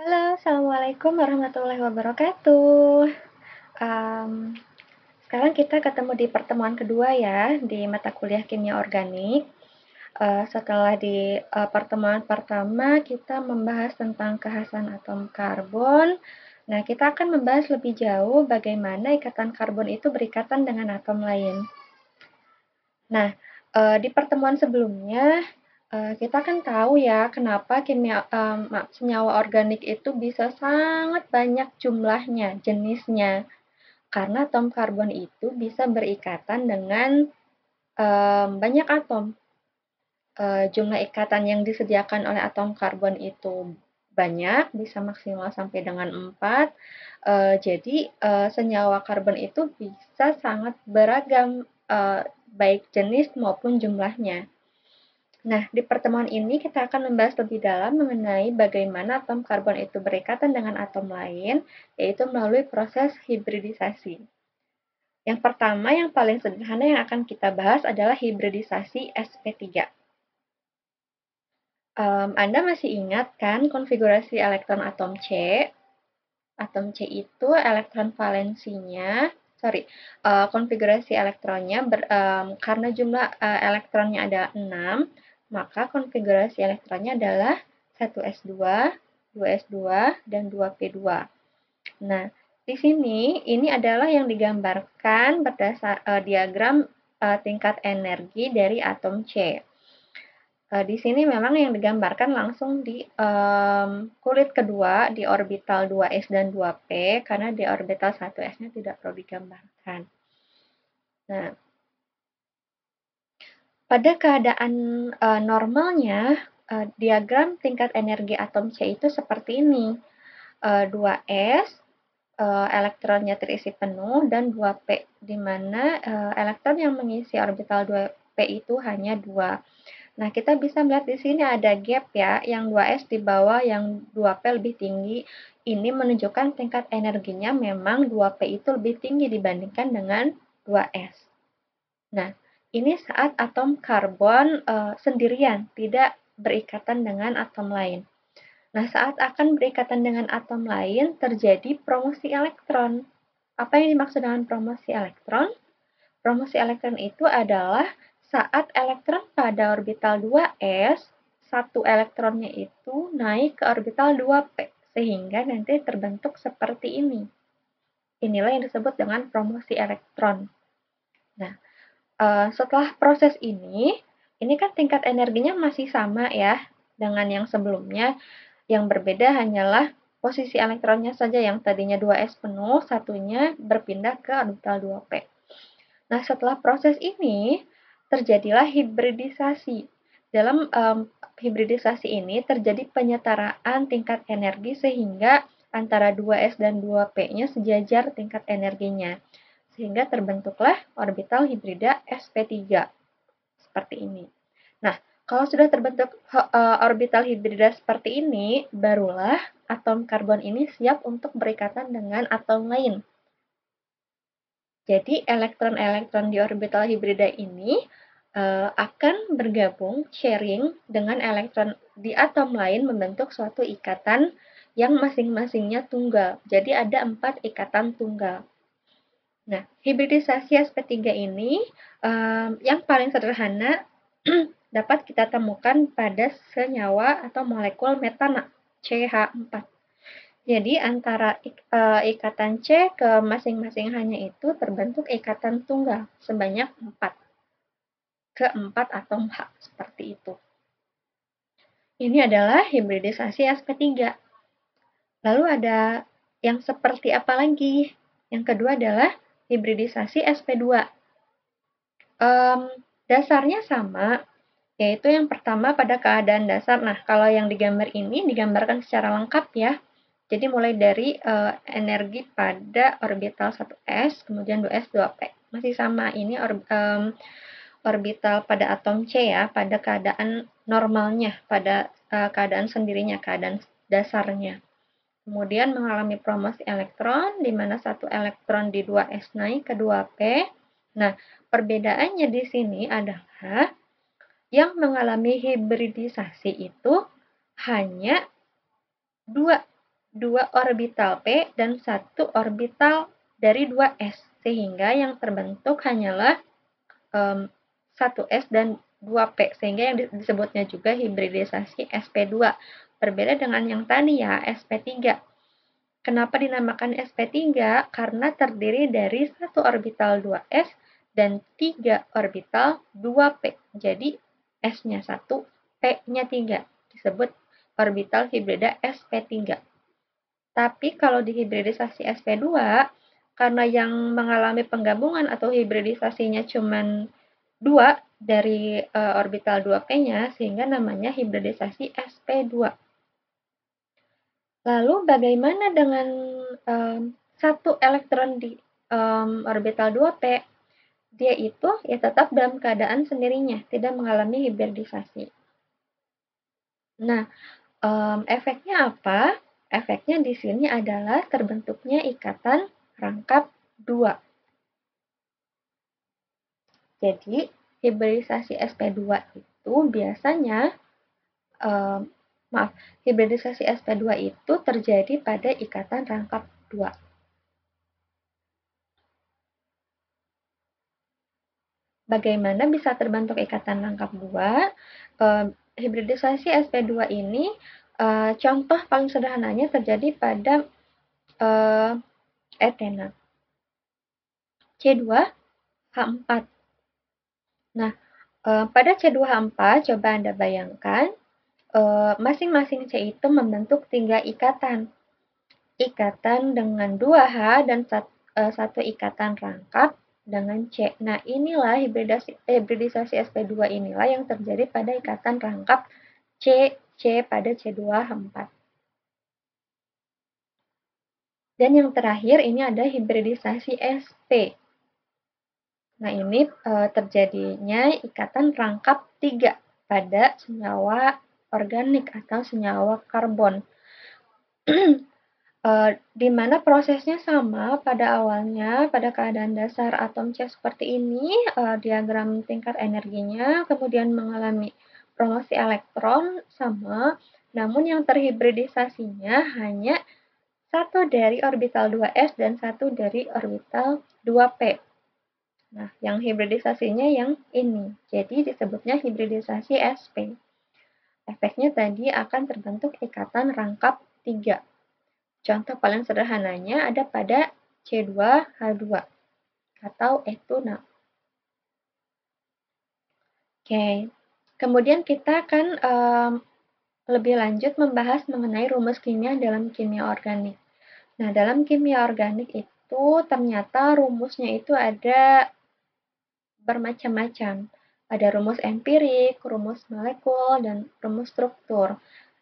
Halo, Assalamualaikum warahmatullahi wabarakatuh. Mmm, Sekarang kita ketemu di pertemuan kedua ya, di mata kuliah Kimia Organik. Setelah di pertemuan pertama kita membahas tentang kekhasan atom karbon. Nah, kita akan membahas lebih jauh bagaimana ikatan karbon itu berikatan dengan atom lain. Nah, di pertemuan sebelumnya, kita kan tahu ya kenapa senyawa organik itu bisa sangat banyak jumlahnya, jenisnya. Karena atom karbon itu bisa berikatan dengan banyak atom. Jumlah ikatan yang disediakan oleh atom karbon itu banyak, bisa maksimal sampai dengan 4. Jadi, senyawa karbon itu bisa sangat beragam, baik jenis maupun jumlahnya. Nah, di pertemuan ini kita akan membahas lebih dalam mengenai bagaimana atom karbon itu berikatan dengan atom lain, yaitu melalui proses hibridisasi. Yang pertama, yang paling sederhana yang akan kita bahas adalah hibridisasi sp3. Anda masih ingat kan konfigurasi elektron atom C? Atom C itu elektron valensinya, konfigurasi elektronnya karena jumlah elektronnya ada 6, maka konfigurasi elektronnya adalah 1s2, 2s2, dan 2p2. Nah, di sini ini adalah yang digambarkan berdasar diagram tingkat energi dari atom C. Di sini memang yang digambarkan langsung di kulit kedua di orbital 2s dan 2p karena di orbital 1s-nya tidak perlu digambarkan. Nah, pada keadaan normalnya, diagram tingkat energi atom C itu seperti ini. 2s elektronnya terisi penuh dan 2p di mana elektron yang mengisi orbital 2p itu hanya 2. Nah, kita bisa melihat di sini ada gap ya, yang 2s di bawah, yang 2p lebih tinggi. Ini menunjukkan tingkat energinya memang 2p itu lebih tinggi dibandingkan dengan 2s. Nah, ini saat atom karbon sendirian, tidak berikatan dengan atom lain. Nah, saat akan berikatan dengan atom lain, terjadi promosi elektron. Apa yang dimaksud dengan promosi elektron? Promosi elektron itu adalah saat elektron pada orbital 2s, satu elektronnya itu naik ke orbital 2p, sehingga nanti terbentuk seperti ini. Inilah yang disebut dengan promosi elektron. Nah, setelah proses ini kan tingkat energinya masih sama ya dengan yang sebelumnya. Yang berbeda hanyalah posisi elektronnya saja, yang tadinya 2s penuh, satunya berpindah ke orbital 2p. Nah, setelah proses ini, terjadilah hibridisasi. Dalam hibridisasi ini terjadi penyetaraan tingkat energi sehingga antara 2s dan 2p-nya sejajar tingkat energinya. Sehingga terbentuklah orbital hibrida sp3. Seperti ini. Nah, kalau sudah terbentuk orbital hibrida seperti ini, barulah atom karbon ini siap untuk berikatan dengan atom lain. Jadi, elektron-elektron di orbital hibrida ini akan bergabung, sharing dengan elektron di atom lain membentuk suatu ikatan yang masing-masingnya tunggal. Jadi, ada 4 ikatan tunggal. Nah, hibridisasi sp3 ini yang paling sederhana dapat kita temukan pada senyawa atau molekul metana, CH4. Jadi, antara ikatan C ke masing-masing hanya itu terbentuk ikatan tunggal sebanyak 4. Ke 4 atom H, seperti itu. Ini adalah hibridisasi sp3. Lalu ada yang seperti apa lagi? Yang kedua adalah hibridisasi sp2. Dasarnya sama, yaitu yang pertama pada keadaan dasar. Nah, kalau yang digambar ini digambarkan secara lengkap ya. Jadi mulai dari energi pada orbital 1s, kemudian 2s, 2p. Masih sama, ini orbital pada atom C ya, pada keadaan normalnya, pada keadaan sendirinya, keadaan dasarnya. Kemudian mengalami promosi elektron, di mana satu elektron di 2s naik ke 2p. Nah, perbedaannya di sini adalah yang mengalami hibridisasi itu hanya 2 2 orbital P dan 1 orbital dari 2s, sehingga yang terbentuk hanyalah 1s dan 2p, sehingga yang disebutnya juga hibridisasi sp2. Berbeda dengan yang tadi ya, sp3. Kenapa dinamakan sp3? Karena terdiri dari 1 orbital 2s dan 3 orbital 2p. Jadi S-nya 1, P-nya 3. Disebut orbital hibrida sp3. Tapi kalau di hibridisasi sp2, karena yang mengalami penggabungan atau hibridisasinya cuma 2 dari orbital 2p-nya, sehingga namanya hibridisasi sp2. Lalu bagaimana dengan satu elektron di orbital 2p? Dia itu ya tetap dalam keadaan sendirinya, tidak mengalami hibridisasi. Nah, efeknya apa? Efeknya di sini adalah terbentuknya ikatan rangkap 2. Jadi, hibridisasi sp2 itu biasanya, hibridisasi sp2 itu terjadi pada ikatan rangkap 2. Bagaimana bisa terbentuk ikatan rangkap 2? Hibridisasi sp2 ini contoh paling sederhananya terjadi pada etena C2H4. Nah, pada C2H4 coba Anda bayangkan masing-masing C itu membentuk 3 ikatan. Ikatan dengan 2H dan satu ikatan rangkap dengan C. Nah, inilah hibridisasi sp2 inilah yang terjadi pada ikatan rangkap C pada C2H4. Dan yang terakhir ini ada hibridisasi sp. Nah, ini terjadinya ikatan rangkap 3 pada senyawa organik atau senyawa karbon. Di mana prosesnya sama pada awalnya, pada keadaan dasar atom C seperti ini, diagram tingkat energinya, kemudian mengalami promosi elektron sama, namun yang terhibridisasinya hanya satu dari orbital 2s dan satu dari orbital 2p. Nah, yang hibridisasinya yang ini, jadi disebutnya hibridisasi sp. Efeknya tadi akan terbentuk ikatan rangkap 3. Contoh paling sederhananya ada pada C2H2 atau etuna. Oke, kemudian kita akan lebih lanjut membahas mengenai rumus kimia dalam kimia organik. Nah, dalam kimia organik itu ternyata rumusnya itu ada bermacam-macam. Ada rumus empirik, rumus molekul, dan rumus struktur.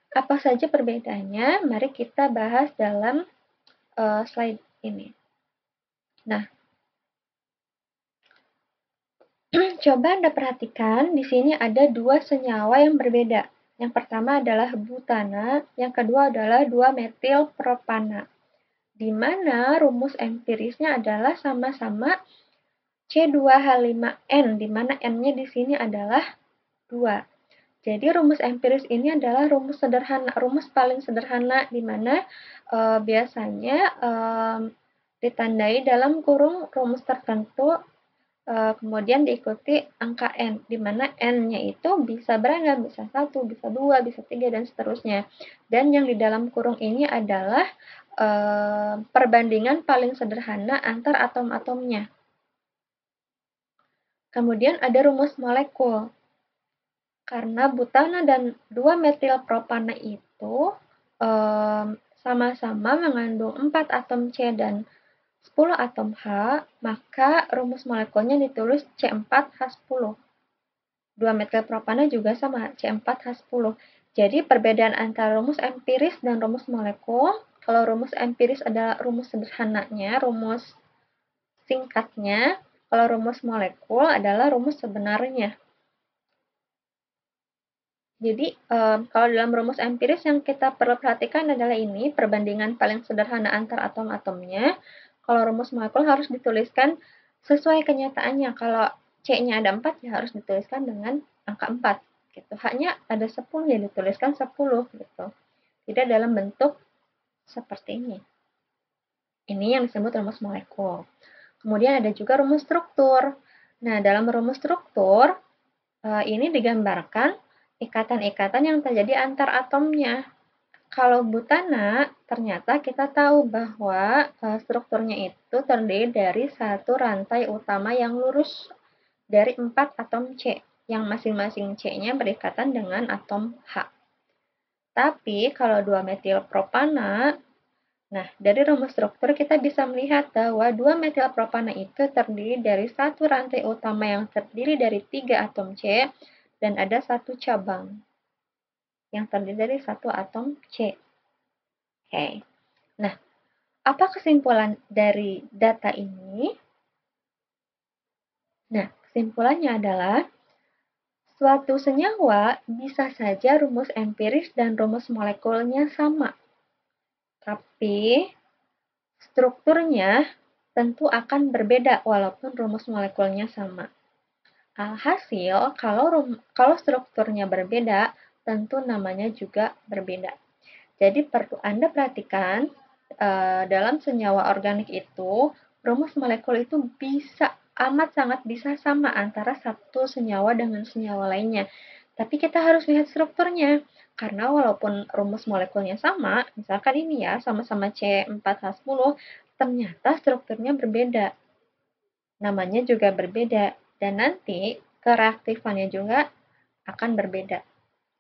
Apa saja perbedaannya? Mari kita bahas dalam slide ini. Nah, coba Anda perhatikan, di sini ada 2 senyawa yang berbeda. Yang pertama adalah butana, yang kedua adalah 2-metil-propana. Di mana rumus empirisnya adalah sama-sama C2H5N, di mana N-nya di sini adalah 2. Jadi rumus empiris ini adalah rumus sederhana, rumus paling sederhana di mana biasanya ditandai dalam kurung rumus tertentu, kemudian diikuti angka N, di mana N-nya itu bisa beragam, bisa 1, bisa 2, bisa 3, dan seterusnya. Dan yang di dalam kurung ini adalah perbandingan paling sederhana antar atom-atomnya. Kemudian ada rumus molekul. Karena butana dan 2-metilpropana itu sama-sama mengandung 4 atom C dan 10 atom H, maka rumus molekulnya ditulis C4H10. 2-metilpropana juga sama, C4H10. Jadi perbedaan antara rumus empiris dan rumus molekul, kalau rumus empiris adalah rumus sederhananya, rumus singkatnya, kalau rumus molekul adalah rumus sebenarnya. Jadi, kalau dalam rumus empiris yang kita perlu perhatikan adalah ini, perbandingan paling sederhana antar atom-atomnya. Kalau rumus molekul harus dituliskan sesuai kenyataannya. Kalau C-nya ada 4, ya harus dituliskan dengan angka 4. Gitu. H-nya ada 10, ya dituliskan 10. Gitu. Tidak dalam bentuk seperti ini. Ini yang disebut rumus molekul. Kemudian ada juga rumus struktur. Nah, dalam rumus struktur, ini digambarkan ikatan-ikatan yang terjadi antar atomnya. Kalau butana, ternyata kita tahu bahwa strukturnya itu terdiri dari satu rantai utama yang lurus dari 4 atom C, yang masing-masing C-nya berikatan dengan atom H. Tapi kalau 2-metilpropana, nah dari rumus struktur kita bisa melihat bahwa 2-metilpropana itu terdiri dari satu rantai utama yang terdiri dari 3 atom C dan ada satu cabang yang terdiri dari satu atom C. Oke. Nah, apa kesimpulan dari data ini? Nah, kesimpulannya adalah suatu senyawa bisa saja rumus empiris dan rumus molekulnya sama. Tapi strukturnya tentu akan berbeda walaupun rumus molekulnya sama. Alhasil, kalau strukturnya berbeda, tentu namanya juga berbeda. Jadi perlu Anda perhatikan dalam senyawa organik itu, rumus molekul itu bisa amat sangat bisa sama antara satu senyawa dengan senyawa lainnya. Tapi kita harus lihat strukturnya. Karena walaupun rumus molekulnya sama, misalkan ini ya, sama-sama C4H10, ternyata strukturnya berbeda. Namanya juga berbeda. Dan nanti kereaktifannya juga akan berbeda.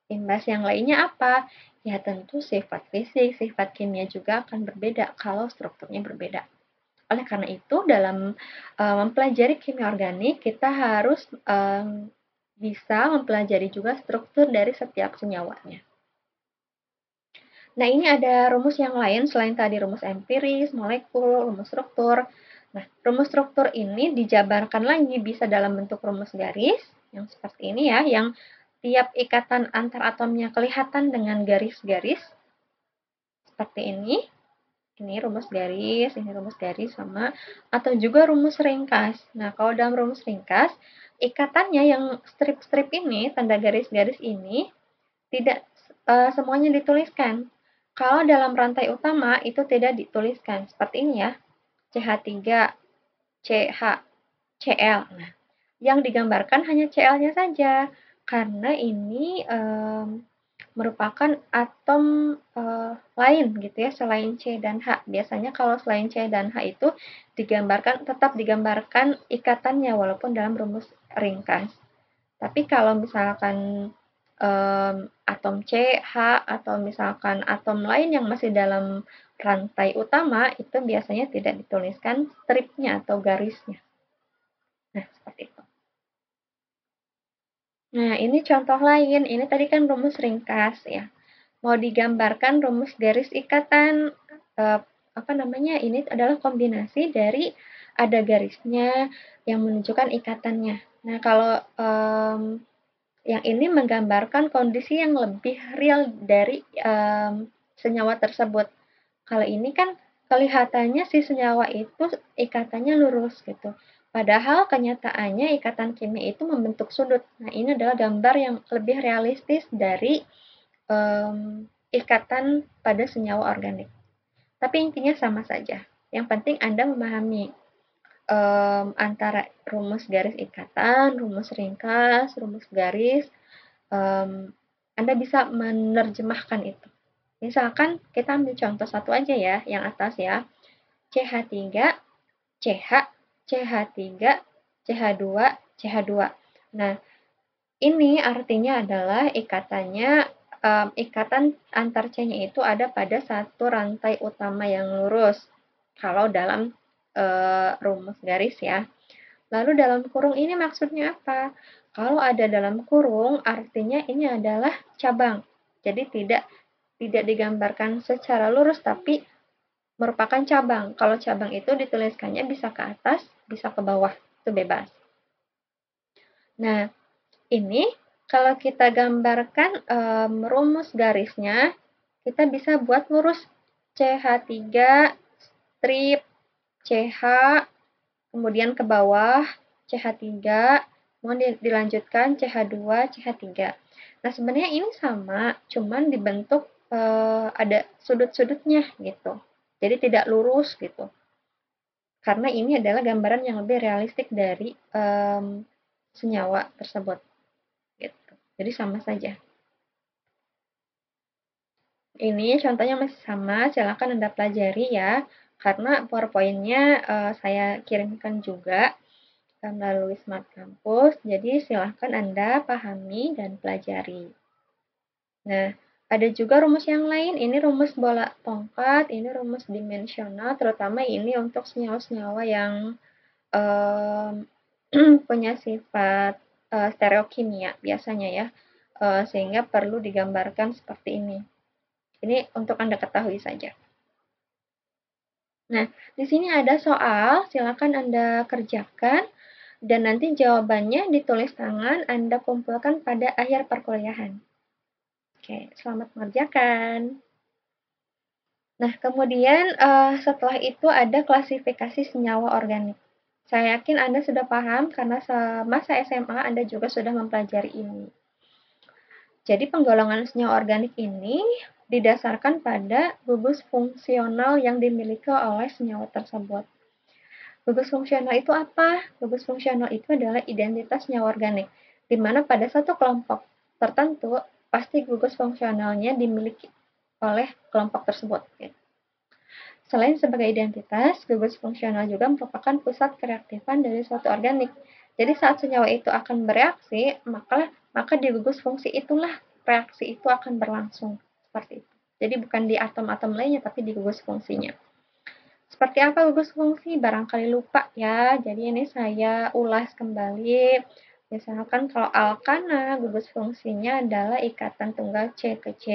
Imbas yang lainnya apa? Ya tentu sifat fisik, sifat kimia juga akan berbeda kalau strukturnya berbeda. Oleh karena itu, dalam mempelajari kimia organik, kita harus bisa mempelajari juga struktur dari setiap senyawanya. Nah, ini ada rumus yang lain selain tadi rumus empiris, molekul, rumus struktur. Nah, rumus struktur ini dijabarkan lagi bisa dalam bentuk rumus garis, yang seperti ini ya, yang tiap ikatan antar atomnya kelihatan dengan garis-garis. Seperti ini. Ini rumus garis, ini rumus garis sama. Atau juga rumus ringkas. Nah, kalau dalam rumus ringkas, ikatannya yang strip-strip ini, tanda garis-garis ini, tidak semuanya dituliskan. Kalau dalam rantai utama itu tidak dituliskan. Seperti ini ya. CH3, CH, Cl. Nah, yang digambarkan hanya Cl-nya saja. Karena ini merupakan atom lain gitu ya, selain C dan H. Biasanya kalau selain C dan H itu tetap digambarkan ikatannya walaupun dalam rumus ringkas. Tapi kalau misalkan atom C, H, atau misalkan atom lain yang masih dalam rantai utama, itu biasanya tidak dituliskan stripnya atau garisnya. Nah, seperti itu. Nah, ini contoh lain. Ini tadi kan rumus ringkas ya. Mau digambarkan rumus garis ikatan, ini adalah kombinasi dari ada garisnya yang menunjukkan ikatannya. Nah, kalau yang ini menggambarkan kondisi yang lebih real dari senyawa tersebut. Kalau ini kan kelihatannya si senyawa itu ikatannya lurus gitu. Padahal kenyataannya ikatan kimia itu membentuk sudut. Nah, ini adalah gambar yang lebih realistis dari ikatan pada senyawa organik. Tapi intinya sama saja. Yang penting Anda memahami antara rumus garis ikatan, rumus ringkas, rumus garis, Anda bisa menerjemahkan itu. Misalkan kita ambil contoh satu aja ya, yang atas ya. CH3, CH, CH3, CH2, CH2. Nah, ini artinya adalah ikatan antar C-nya itu ada pada satu rantai utama yang lurus. Kalau dalam rumus garis ya. Lalu dalam kurung ini maksudnya apa? Kalau ada dalam kurung, artinya ini adalah cabang. Jadi tidak digambarkan secara lurus, tapi merupakan cabang. Kalau cabang itu dituliskannya bisa ke atas, bisa ke bawah. Itu bebas. Nah, ini kalau kita gambarkan rumus garisnya, kita bisa buat lurus CH3 strip CH, kemudian ke bawah CH3, kemudian dilanjutkan CH2, CH3. Nah, sebenarnya ini sama, cuman dibentuk ada sudut-sudutnya gitu. Jadi tidak lurus gitu. Karena ini adalah gambaran yang lebih realistik dari senyawa tersebut. Gitu. Jadi sama saja. Ini contohnya masih sama, silakan Anda pelajari ya. Karena PowerPoint-nya saya kirimkan juga melalui Smart Campus, jadi silahkan Anda pahami dan pelajari. Nah, ada juga rumus yang lain, ini rumus bola tongkat, ini rumus dimensional, terutama ini untuk senyawa-senyawa yang punya sifat stereokimia biasanya ya, sehingga perlu digambarkan seperti ini. Ini untuk Anda ketahui saja. Nah, di sini ada soal, silakan Anda kerjakan, dan nanti jawabannya ditulis tangan Anda kumpulkan pada akhir perkuliahan. Oke, selamat mengerjakan. Nah, kemudian setelah itu ada klasifikasi senyawa organik. Saya yakin Anda sudah paham karena semasa SMA Anda juga sudah mempelajari ini. Jadi penggolongan senyawa organik ini didasarkan pada gugus fungsional yang dimiliki oleh senyawa tersebut. Gugus fungsional itu apa? Gugus fungsional itu adalah identitas senyawa organik, di mana pada satu kelompok tertentu pasti gugus fungsionalnya dimiliki oleh kelompok tersebut. Selain sebagai identitas, gugus fungsional juga merupakan pusat kereaktifan dari suatu organik. Jadi saat senyawa itu akan bereaksi, maka di gugus fungsi itulah reaksi itu akan berlangsung seperti itu. Jadi bukan di atom-atom lainnya, tapi di gugus fungsinya. Seperti apa gugus fungsi? Barangkali lupa ya. Jadi ini saya ulas kembali. Misalkan kalau alkana, gugus fungsinya adalah ikatan tunggal C ke C.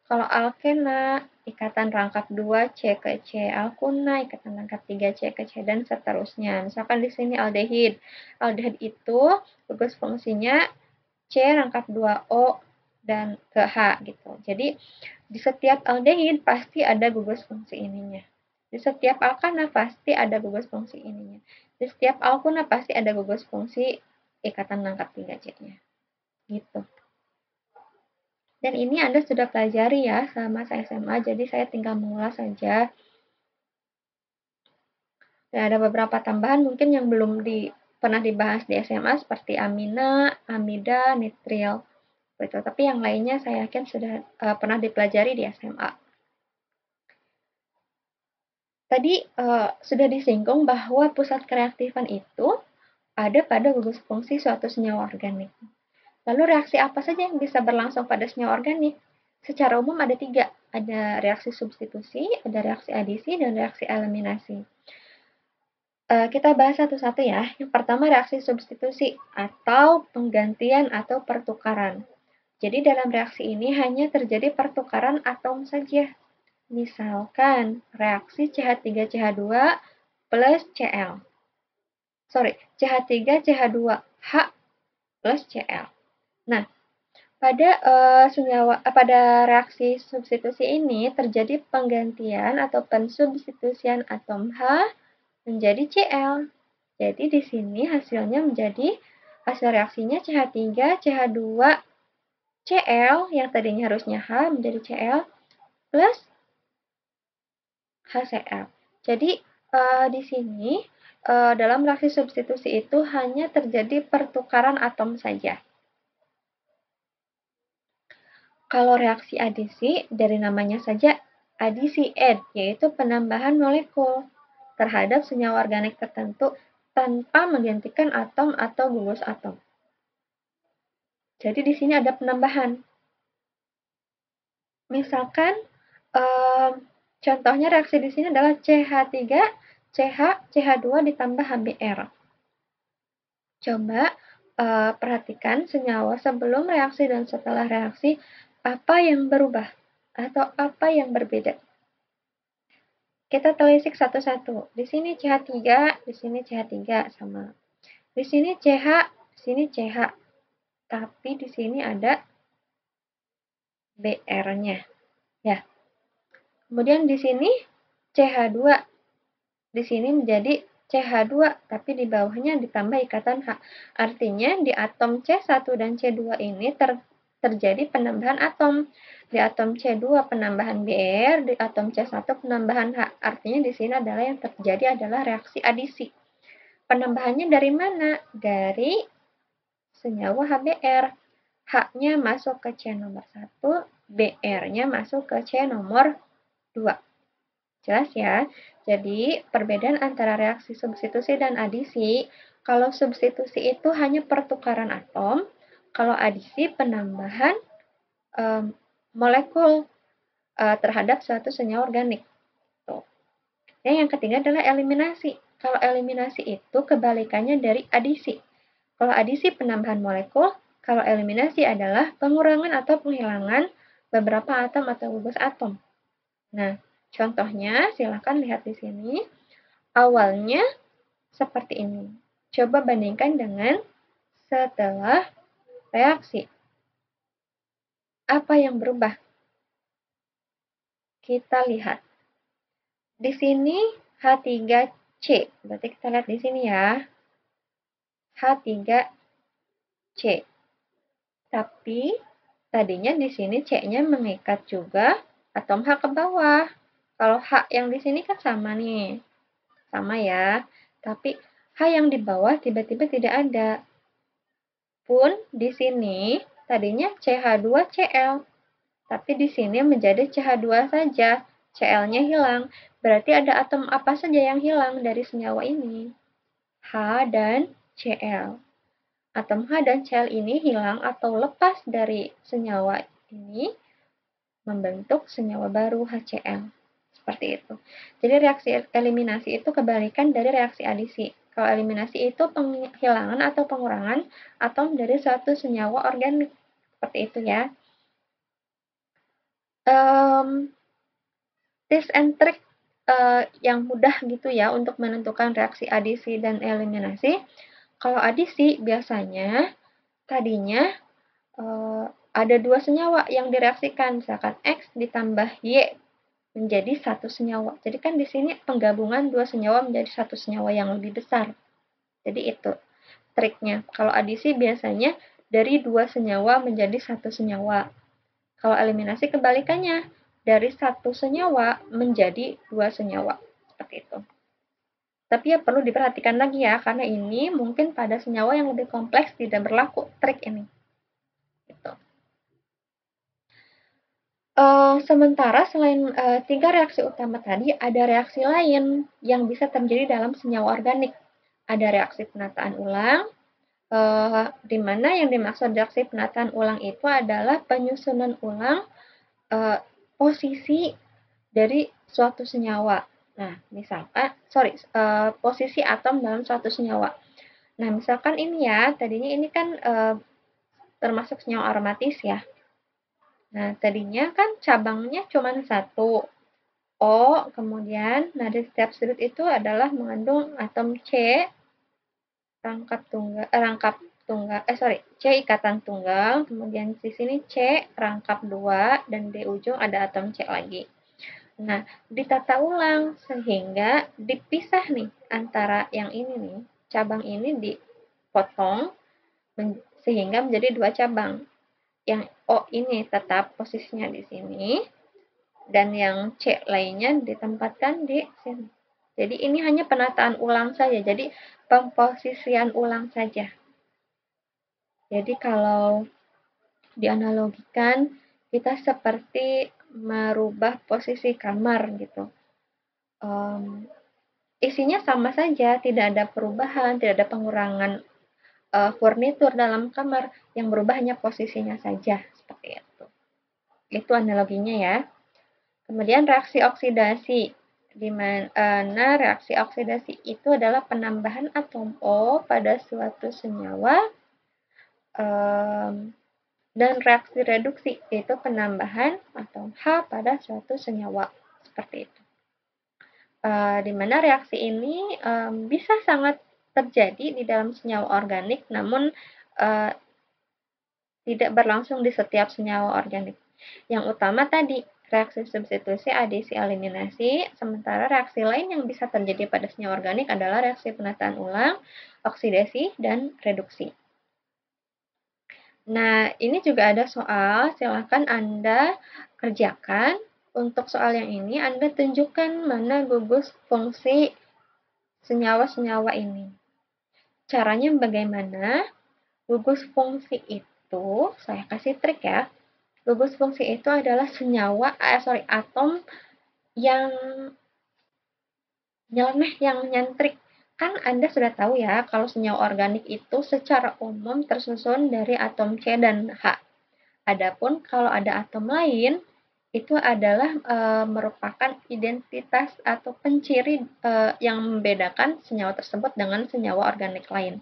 Kalau alkena, ikatan rangkap 2 C ke C. Alkuna, ikatan rangkap 3 C ke C, dan seterusnya. Misalkan di sini aldehid. Aldehid itu gugus fungsinya C rangkap 2O dan ke H gitu. Jadi di setiap aldehid pasti ada gugus fungsi ininya. Di setiap alkana pasti ada gugus fungsi ininya. Di setiap alkuna pasti ada gugus fungsi ikatan rangkap 3C-nya. Gitu. Dan ini Anda sudah pelajari ya selama saya SMA, jadi saya tinggal mengulas saja. Dan ada beberapa tambahan mungkin yang belum pernah dibahas di SMA seperti amina, amida, nitril. Betul. Tapi yang lainnya saya yakin sudah pernah dipelajari di SMA. Tadi sudah disinggung bahwa pusat kereaktifan itu ada pada gugus fungsi suatu senyawa organik. Lalu reaksi apa saja yang bisa berlangsung pada senyawa organik? Secara umum ada 3. Ada reaksi substitusi, ada reaksi adisi, dan reaksi eliminasi. Kita bahas satu-satu ya. Yang pertama reaksi substitusi atau penggantian atau pertukaran. Jadi dalam reaksi ini hanya terjadi pertukaran atom saja. Misalkan reaksi CH3CH2 plus Cl. CH3CH2H plus Cl. Nah, pada reaksi substitusi ini terjadi penggantian atau pensubstitusian atom H menjadi Cl. Jadi di sini hasilnya menjadi hasil reaksinya CH3 CH2 Cl yang tadinya harusnya H menjadi Cl plus HCl. Jadi di sini dalam reaksi substitusi itu hanya terjadi pertukaran atom saja. Kalau reaksi adisi, dari namanya saja adisi add, yaitu penambahan molekul terhadap senyawa organik tertentu tanpa menggantikan atom atau gugus atom. Jadi di sini ada penambahan. Misalkan contohnya reaksi di sini adalah CH3, CH, CH2 ditambah HBr. Coba perhatikan senyawa sebelum reaksi dan setelah reaksi, apa yang berubah atau apa yang berbeda. Kita telisik satu-satu. Di sini CH3, di sini CH3 sama. Di sini CH, di sini CH. Tapi di sini ada Br-nya. Ya. Kemudian di sini CH2. Di sini menjadi CH2, tapi di bawahnya ditambah ikatan H. Artinya di atom C1 dan C2 ini terjadi penambahan atom. Di atom C2 penambahan Br, di atom C1 penambahan H. Artinya di sini adalah yang terjadi adalah reaksi adisi. Penambahannya dari mana? Dari senyawa HBr. H-nya masuk ke C nomor 1, Br-nya masuk ke C nomor 2. Jelas ya? Jadi, perbedaan antara reaksi substitusi dan adisi, kalau substitusi itu hanya pertukaran atom, kalau adisi penambahan molekul terhadap suatu senyawa organik. Tuh. Dan yang ketiga adalah eliminasi. Kalau eliminasi itu kebalikannya dari adisi. Kalau adisi penambahan molekul, kalau eliminasi adalah pengurangan atau penghilangan beberapa atom atau gugus atom. Nah, contohnya silakan lihat di sini. Awalnya seperti ini. Coba bandingkan dengan setelah reaksi. Apa yang berubah? Kita lihat. Di sini H3C. Berarti kita lihat di sini ya. H3C. Tapi tadinya di sini C-nya mengikat juga atom H ke bawah. Kalau H yang di sini kan sama nih. Sama ya. Tapi H yang di bawah tiba-tiba tidak ada. Pun di sini tadinya CH2Cl. Tapi di sini menjadi CH2 saja. Cl-nya hilang. Berarti ada atom apa saja yang hilang dari senyawa ini? H dan Cl. Atom H dan Cl ini hilang atau lepas dari senyawa ini membentuk senyawa baru HCl. Seperti itu. Jadi reaksi eliminasi itu kebalikan dari reaksi adisi. Kalau eliminasi itu penghilangan atau pengurangan atom dari suatu senyawa organik. Seperti itu ya. Tips and trick yang mudah gitu ya untuk menentukan reaksi adisi dan eliminasi. Kalau adisi biasanya tadinya ada dua senyawa yang direaksikan, misalkan X ditambah Y menjadi satu senyawa. Jadi kan di sini penggabungan dua senyawa menjadi satu senyawa yang lebih besar. Jadi itu triknya. Kalau adisi biasanya dari dua senyawa menjadi satu senyawa. Kalau eliminasi kebalikannya, dari satu senyawa menjadi dua senyawa. Seperti itu. Tapi ya perlu diperhatikan lagi ya, karena ini mungkin pada senyawa yang lebih kompleks tidak berlaku trik ini. Gitu. Sementara selain tiga reaksi utama tadi, ada reaksi lain yang bisa terjadi dalam senyawa organik. Ada reaksi penataan ulang, di mana yang dimaksud reaksi penataan ulang itu adalah penyusunan ulang posisi dari suatu senyawa. Nah, misalkan, posisi atom dalam suatu senyawa. Nah, misalkan ini ya, tadinya ini kan termasuk senyawa aromatis ya. Nah, tadinya kan cabangnya cuma satu. O, kemudian, nah di setiap sudut itu adalah mengandung atom C, C ikatan tunggal, kemudian di sini C rangkap 2, dan di ujung ada atom C lagi. Nah, ditata ulang sehingga dipisah nih antara yang ini nih, cabang ini dipotong sehingga menjadi dua cabang. Yang O ini tetap posisinya di sini dan yang C lainnya ditempatkan di sini. Jadi ini hanya penataan ulang saja, jadi pemposisian ulang saja. Jadi kalau dianalogikan, kita seperti merubah posisi kamar gitu. Isinya sama saja, tidak ada perubahan, tidak ada pengurangan furnitur dalam kamar, yang berubah hanya posisinya saja, seperti itu. Itu analoginya ya. Kemudian reaksi oksidasi, di mana reaksi oksidasi itu adalah penambahan atom O pada suatu senyawa, dan reaksi reduksi yaitu penambahan atom H pada suatu senyawa, seperti itu. Di mana reaksi ini bisa sangat terjadi di dalam senyawa organik, namun tidak berlangsung di setiap senyawa organik. Yang utama tadi, reaksi substitusi, adisi, eliminasi, sementara reaksi lain yang bisa terjadi pada senyawa organik adalah reaksi penataan ulang, oksidasi, dan reduksi. Nah, ini juga ada soal, silakan Anda kerjakan. Untuk soal yang ini, Anda tunjukkan mana gugus fungsi senyawa-senyawa ini. Caranya bagaimana? Gugus fungsi itu, saya kasih trik ya. Gugus fungsi itu adalah atom yang nyeleneh, yang nyentrik. Kan Anda sudah tahu ya, kalau senyawa organik itu secara umum tersusun dari atom C dan H. Adapun kalau ada atom lain, itu adalah merupakan identitas atau penciri yang membedakan senyawa tersebut dengan senyawa organik lain.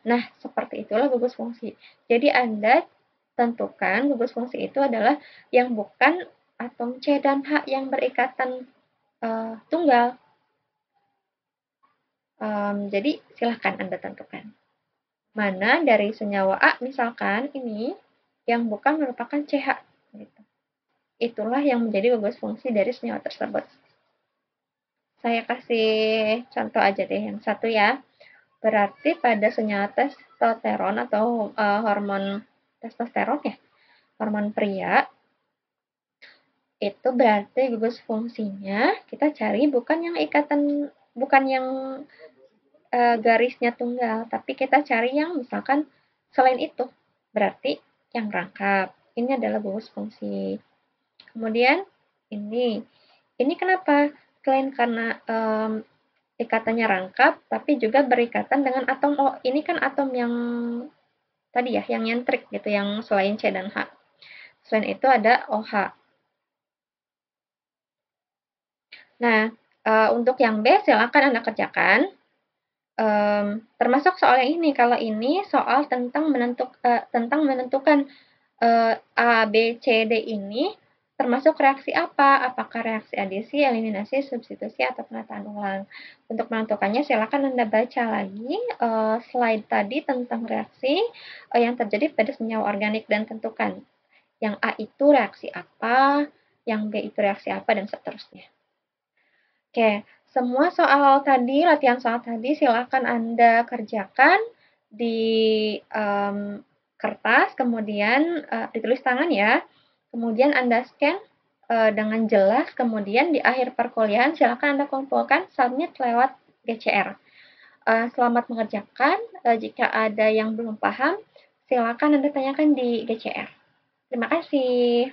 Nah, seperti itulah gugus fungsi. Jadi Anda tentukan gugus fungsi itu adalah yang bukan atom C dan H yang berikatan tunggal. Jadi silahkan Anda tentukan. Mana dari senyawa A misalkan ini yang bukan merupakan CH. Gitu. Itulah yang menjadi gugus fungsi dari senyawa tersebut. Saya kasih contoh aja deh yang satu ya. Berarti pada senyawa testosteron atau hormon testosteron ya, hormon pria, itu berarti gugus fungsinya kita cari bukan yang garisnya tunggal, tapi kita cari yang misalkan selain itu, berarti yang rangkap. Ini adalah gugus fungsi. Kemudian ini kenapa? Selain karena ikatannya rangkap, tapi juga berikatan dengan atom O. Ini kan atom yang tadi ya, yang nyentrik gitu, yang selain C dan H. Selain itu ada OH. Nah, untuk yang B silakan Anda kerjakan. Termasuk soal yang ini. Kalau ini soal tentang menentukan A, B, C, D ini termasuk reaksi apa? Apakah reaksi adisi, eliminasi, substitusi, atau penataan ulang? Untuk menentukannya, silakan Anda baca lagi slide tadi tentang reaksi yang terjadi pada senyawa organik dan tentukan. Yang A itu reaksi apa, yang B itu reaksi apa, dan seterusnya. Oke, semua latihan soal tadi silakan Anda kerjakan di kertas, kemudian ditulis tangan ya. Kemudian Anda scan dengan jelas, kemudian di akhir perkuliahan silakan Anda kumpulkan submit lewat GCR. Selamat mengerjakan. Jika ada yang belum paham, silakan Anda tanyakan di GCR. Terima kasih.